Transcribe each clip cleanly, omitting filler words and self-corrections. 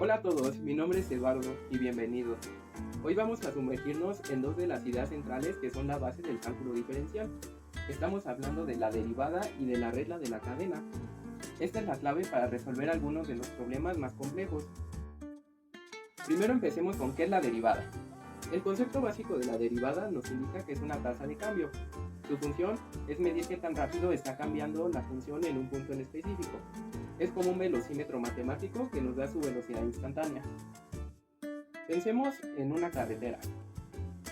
Hola a todos, mi nombre es Eduardo y bienvenidos. Hoy vamos a sumergirnos en dos de las ideas centrales que son la base del cálculo diferencial. Estamos hablando de la derivada y de la regla de la cadena. Esta es la clave para resolver algunos de los problemas más complejos. Primero empecemos con qué es la derivada. El concepto básico de la derivada nos indica que es una tasa de cambio. Su función es medir qué tan rápido está cambiando la función en un punto en específico. Es como un velocímetro matemático que nos da su velocidad instantánea. Pensemos en una carretera.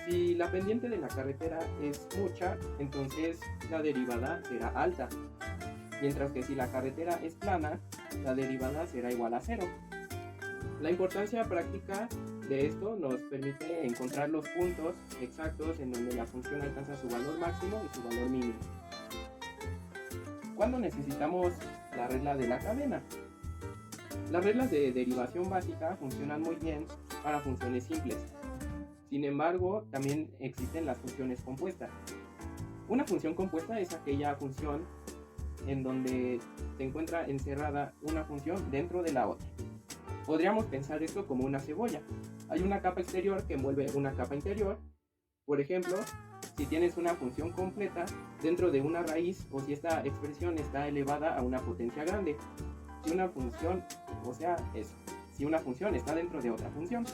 Si la pendiente de la carretera es mucha, entonces la derivada será alta. Mientras que si la carretera es plana, la derivada será igual a cero. La importancia práctica de esto nos permite encontrar los puntos exactos en donde la función alcanza su valor máximo y su valor mínimo. ¿Cuándo necesitamos la regla de la cadena? Las reglas de derivación básica funcionan muy bien para funciones simples. Sin embargo, también existen las funciones compuestas. Una función compuesta es aquella función en donde se encuentra encerrada una función dentro de la otra. Podríamos pensar esto como una cebolla. Hay una capa exterior que envuelve una capa interior. Por ejemplo, si tienes una función completa dentro de una raíz o si esta expresión está elevada a una potencia grande. Si una función, si una función está dentro de otra función.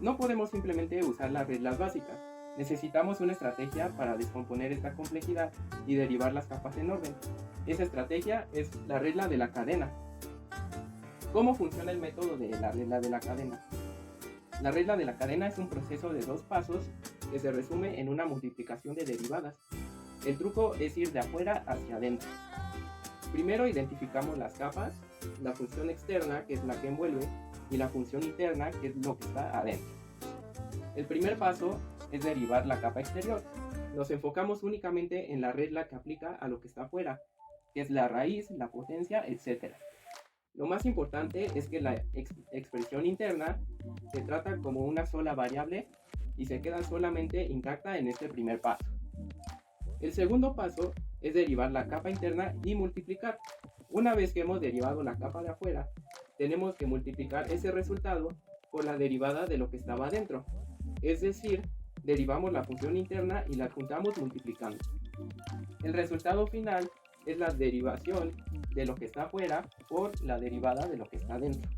No podemos simplemente usar las reglas básicas. Necesitamos una estrategia para descomponer esta complejidad y derivar las capas en orden. Esa estrategia es la regla de la cadena. ¿Cómo funciona el método de la regla de la cadena? La regla de la cadena es un proceso de dos pasos que se resume en una multiplicación de derivadas. El truco es ir de afuera hacia adentro. Primero identificamos las capas, la función externa, que es la que envuelve, y la función interna, que es lo que está adentro. El primer paso es derivar la capa exterior. Nos enfocamos únicamente en la regla que aplica a lo que está afuera, que es la raíz, la potencia, etc. Lo más importante es que la expresión interna se trata como una sola variable y se queda solamente intacta en este primer paso. El segundo paso es derivar la capa interna y multiplicar. Una vez que hemos derivado la capa de afuera, tenemos que multiplicar ese resultado por la derivada de lo que estaba adentro. Es decir, derivamos la función interna y la juntamos multiplicando. El resultado final es la derivación de lo que está afuera por la derivada de lo que está dentro.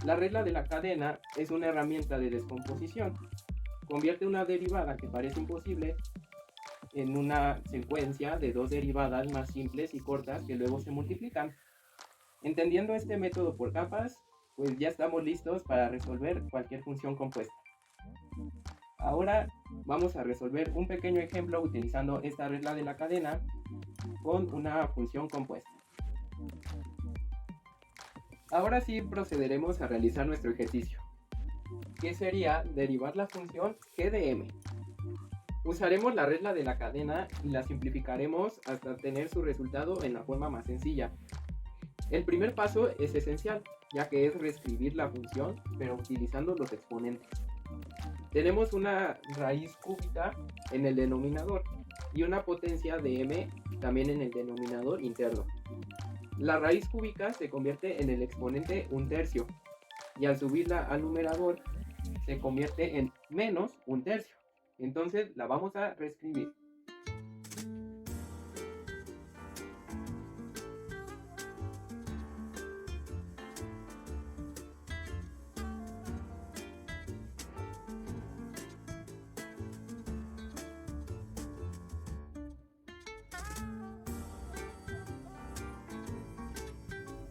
La regla de la cadena es una herramienta de descomposición. Convierte una derivada que parece imposible en una secuencia de dos derivadas más simples y cortas que luego se multiplican. Entendiendo este método por capas, pues ya estamos listos para resolver cualquier función compuesta. Ahora vamos a resolver un pequeño ejemplo utilizando esta regla de la cadena con una función compuesta. Ahora sí procederemos a realizar nuestro ejercicio, que sería derivar la función g de m. Usaremos la regla de la cadena y la simplificaremos hasta tener su resultado en la forma más sencilla. El primer paso es esencial, ya que es reescribir la función, pero utilizando los exponentes. Tenemos una raíz cúbica en el denominador y una potencia de m también en el denominador interno. La raíz cúbica se convierte en el exponente 1/3 y al subirla al numerador se convierte en menos 1/3. Entonces la vamos a reescribir.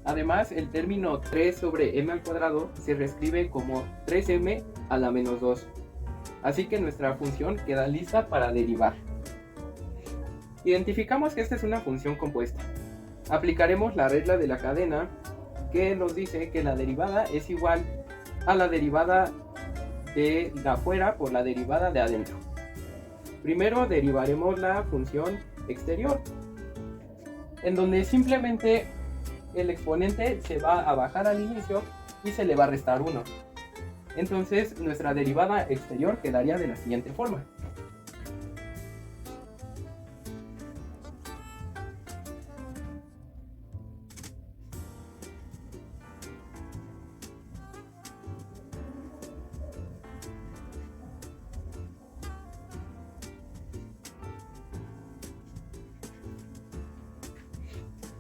Además, el término 3 sobre m al cuadrado se reescribe como 3m a la menos 2. Así que nuestra función queda lista para derivar. Identificamos que esta es una función compuesta. Aplicaremos la regla de la cadena que nos dice que la derivada es igual a la derivada de afuera por la derivada de adentro. Primero derivaremos la función exterior, en donde simplemente el exponente se va a bajar al inicio y se le va a restar 1. Entonces nuestra derivada exterior quedaría de la siguiente forma.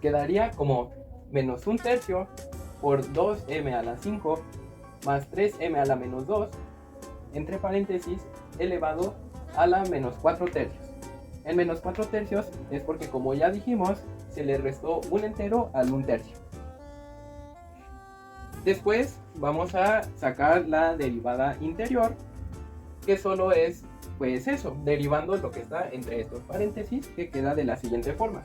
quedaría como menos 1/3 por 2m a la 5 más 3m a la menos 2, entre paréntesis, elevado a la menos 4/3. El menos 4/3 es porque, como ya dijimos, se le restó un entero al 1/3. Después vamos a sacar la derivada interior, que solo es pues eso, derivando lo que está entre estos paréntesis, que queda de la siguiente forma.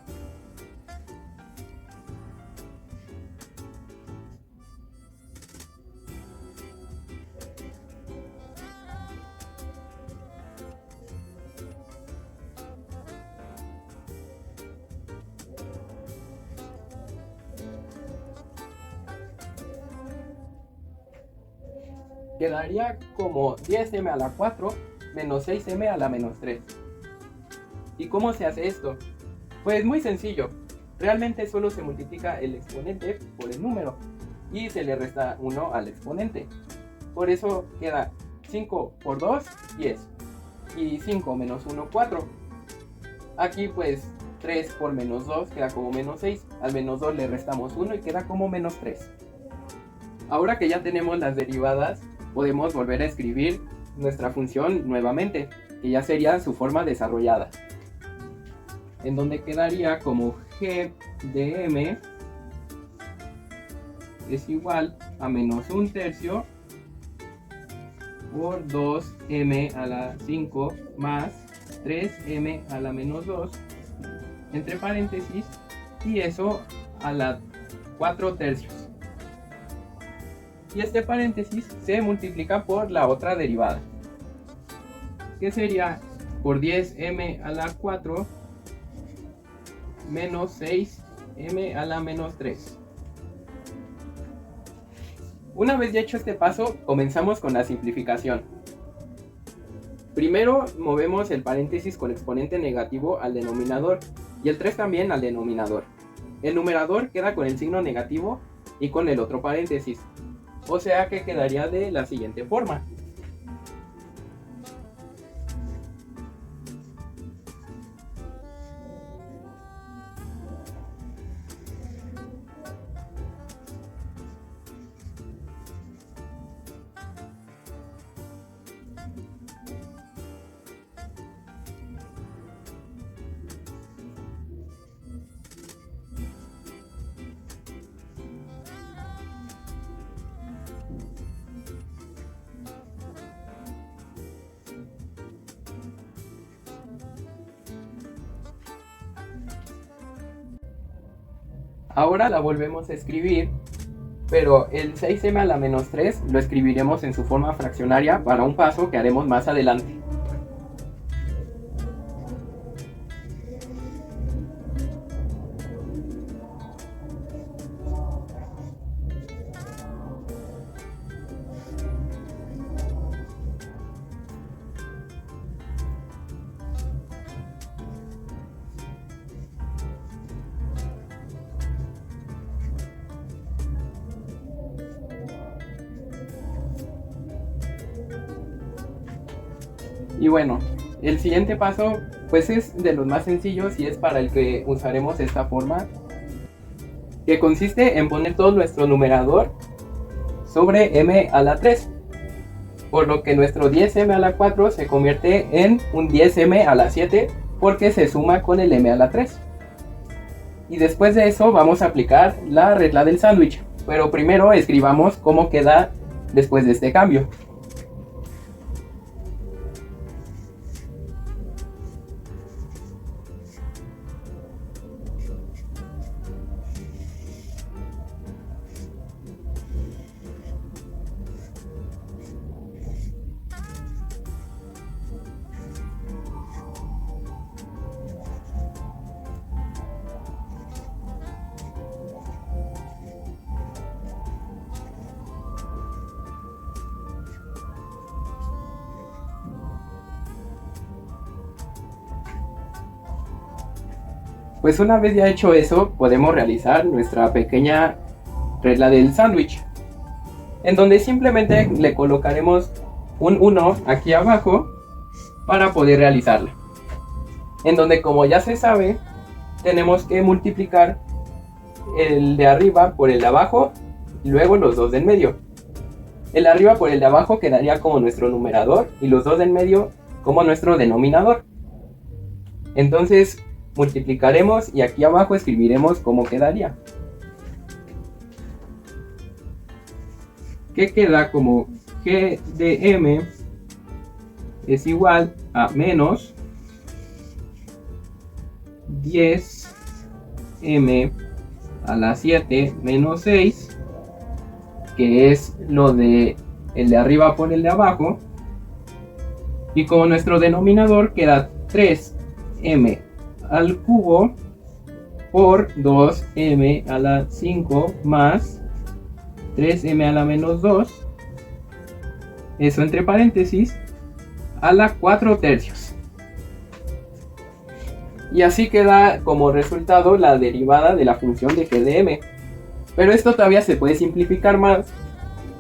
Quedaría como 10m a la 4 menos 6m a la menos 3. ¿Y cómo se hace esto? Pues muy sencillo. Realmente solo se multiplica el exponente por el número y se le resta 1 al exponente. Por eso queda 5 por 2, 10. Y 5 menos 1, 4. Aquí pues 3 por menos 2 queda como menos 6. Al menos 2 le restamos 1 y queda como menos 3. Ahora que ya tenemos las derivadas, podemos volver a escribir nuestra función nuevamente, que ya sería su forma desarrollada, en donde quedaría como g de m es igual a menos 1/3 por 2m a la 5 más 3m a la menos 2, entre paréntesis, y eso a la 4/3. Y este paréntesis se multiplica por la otra derivada, que sería por 10m a la 4 menos 6m a la menos 3. Una vez ya hecho este paso, comenzamos con la simplificación. Primero movemos el paréntesis con exponente negativo al denominador y el 3 también al denominador. El numerador queda con el signo negativo y con el otro paréntesis. O sea que quedaría de la siguiente forma. Ahora la volvemos a escribir, pero el 6m a la menos 3 lo escribiremos en su forma fraccionaria para un paso que haremos más adelante. Y bueno, el siguiente paso pues es de los más sencillos y es para el que usaremos esta forma, que consiste en poner todo nuestro numerador sobre m a la 3, por lo que nuestro 10m a la 4 se convierte en un 10m a la 7 porque se suma con el m a la 3. Y después de eso vamos a aplicar la regla del sándwich, pero primero escribamos cómo queda después de este cambio. Pues una vez ya hecho eso, podemos realizar nuestra pequeña regla del sándwich, en donde simplemente le colocaremos un 1 aquí abajo para poder realizarla. En donde, como ya se sabe, tenemos que multiplicar el de arriba por el de abajo y luego los dos del medio. El de arriba por el de abajo quedaría como nuestro numerador y los dos del medio como nuestro denominador. Entonces multiplicaremos y aquí abajo escribiremos cómo quedaría. Que queda como G de M es igual a menos 10m a la 7 menos 6, que es lo de el de arriba por el de abajo, y como nuestro denominador queda 3m al cubo por 2m a la 5 más 3m a la menos 2, eso entre paréntesis, a la 4 tercios. Y así queda como resultado la derivada de la función de g de m. Pero esto todavía se puede simplificar más,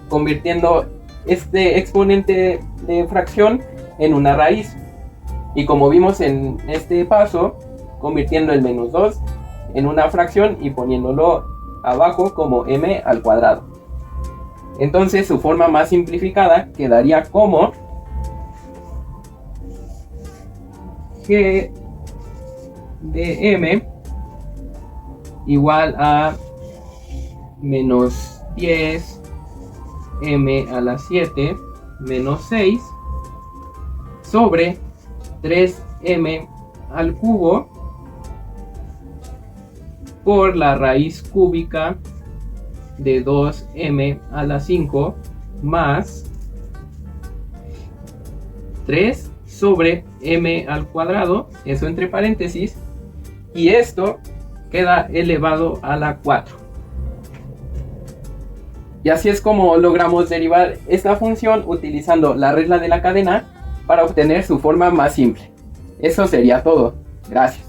convirtiendo este exponente de fracción en una raíz. Y como vimos en este paso, convirtiendo el menos 2 en una fracción y poniéndolo abajo como m al cuadrado. Entonces su forma más simplificada quedaría como g de m igual a menos 10m a la 7 menos 6 sobre 3m al cubo por la raíz cúbica de 2m a la 5 más 3 sobre m al cuadrado, eso entre paréntesis, y esto queda elevado a la 4. Y así es como logramos derivar esta función utilizando la regla de la cadena para obtener su forma más simple. Eso sería todo. Gracias.